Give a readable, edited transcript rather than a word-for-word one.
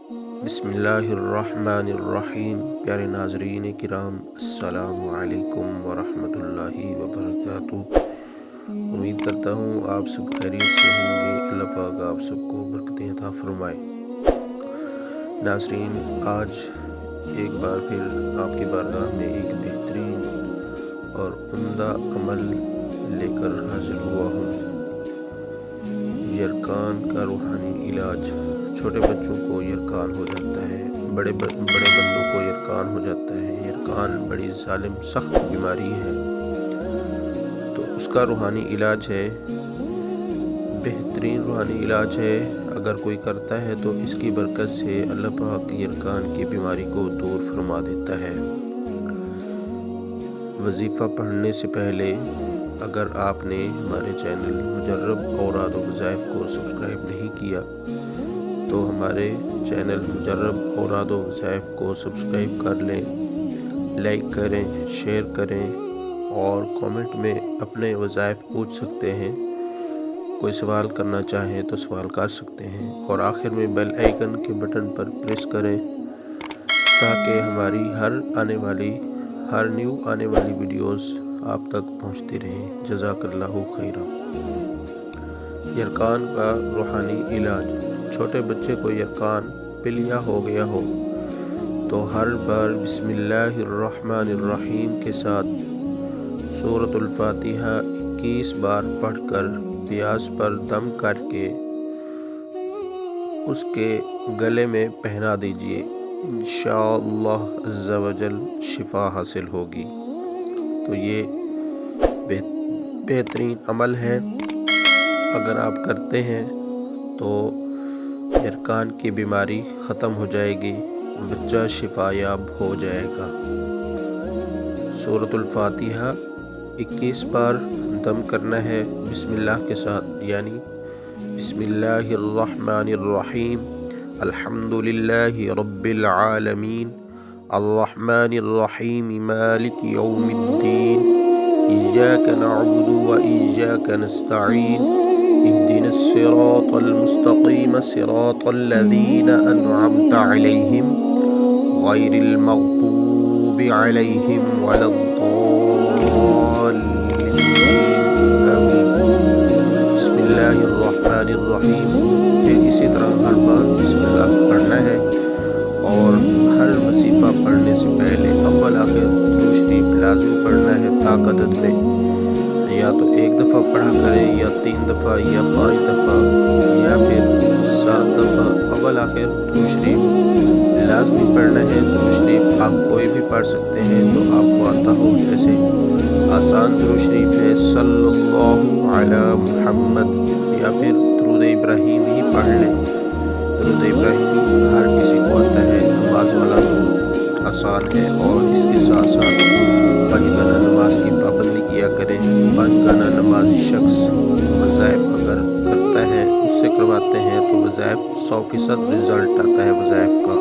بسم اللہ الرحمن الرحیم۔ پیارے ناظرین کرام، السلام علیکم ورحمۃ اللہ وبرکاتہ۔ امید کرتا ہوں آپ سب خیریت سے ہوں گے۔ اللہ پاک آپ سب کو برکتیں عطا فرمائے۔ ناظرین، آج ایک بار پھر آپ کی بارگاہ میں ایک بہترین اور عمدہ عمل لے کر حاضر ہوا ہوں۔ یرکان کا روحانی علاج۔ چھوٹے بچوں کو یرکان ہو جاتا ہے، بڑے بندوں کو یرکان ہو جاتا ہے۔ یرکان بڑی ظالم سخت بیماری ہے، تو اس کا روحانی علاج ہے، بہترین روحانی علاج ہے۔ اگر کوئی کرتا ہے تو اس کی برکت سے اللہ پاک یرکان کی بیماری کو دور فرما دیتا ہے۔ وظیفہ پڑھنے سے پہلے اگر آپ نے ہمارے چینل مجرب اوراد و وظائف کو سبسکرائب نہیں کیا تو ہمارے چینل مجرب اوراد و وظائف کو سبسکرائب کر لیں، لائک کریں، شیئر کریں اور کامنٹ میں اپنے وظائف پوچھ سکتے ہیں۔ کوئی سوال کرنا چاہیں تو سوال کر سکتے ہیں، اور آخر میں بیل آئیکن کے بٹن پر پریس کریں تاکہ ہماری ہر نیو آنے والی ویڈیوز آپ تک پہنچتی رہیں۔ جزاک اللہ خیرا۔ یرکان کا روحانی علاج۔ چھوٹے بچے کو یرکان پلیا ہو گیا ہو تو ہر بار بسم اللہ الرحمن الرحیم کے ساتھ سورۃ الفاتحہ 21 بار پڑھ کر پیاس پر دم کر کے اس کے گلے میں پہنا دیجئے۔ انشاءاللہ عز و جل شفا حاصل ہوگی۔ تو یہ بہترین عمل ہے، اگر آپ کرتے ہیں تو یرکان کی بیماری ختم ہو جائے گی، بچہ شفا یاب ہو جائے گا۔ سورۃ الفاتحہ 21 بار دم کرنا ہے بسم اللہ کے ساتھ، یعنی بسم اللہ الرحمن الرحیم، الحمد للہ رب العالمین، الرحمن الرحیم، مالک یوم الدین، ایاک نعبد و ایاک نستعین، اہدنا الصراط المستقیم، صراط الذین انعمت علیہم غیر المغضوب علیہم ولا الضالین۔ بسم اللہ الرحمن الرحیم، پھر اسی طرح ہر بار بسم اللہ پڑھنا ہے، اور ہر وظیفہ پڑھنے سے پہلے اول آخر درود شریف لازم پڑھنا ہے پاک عدد میں، یا تو ایک دفعہ پڑھا کریں، یا 3 دفعہ، یا 5 دفعہ، یا پھر 7 دفعہ اول آخر درود شریف لازمی پڑھنا ہے۔ درود شریف آپ کوئی بھی پڑھ سکتے ہیں جو آپ کو آتا ہو، جیسے آسان درود شریف ہے صلی اللہ علی محمد، یا پھر درود ابراہیم ہی پڑھ لیں۔ درود ابراہیمی ہر کسی کو آتا ہے، نماز والا تو آسان ہے، اور اس کے ساتھ ساتھ 5 گانا نماز کی پابندی کیا کریں۔ 5 گانا نمازی شخص وظائف اگر کرتا ہے، اس سے کرواتے ہیں تو وظائف 100% رزلٹ آتا ہے وظائف کا۔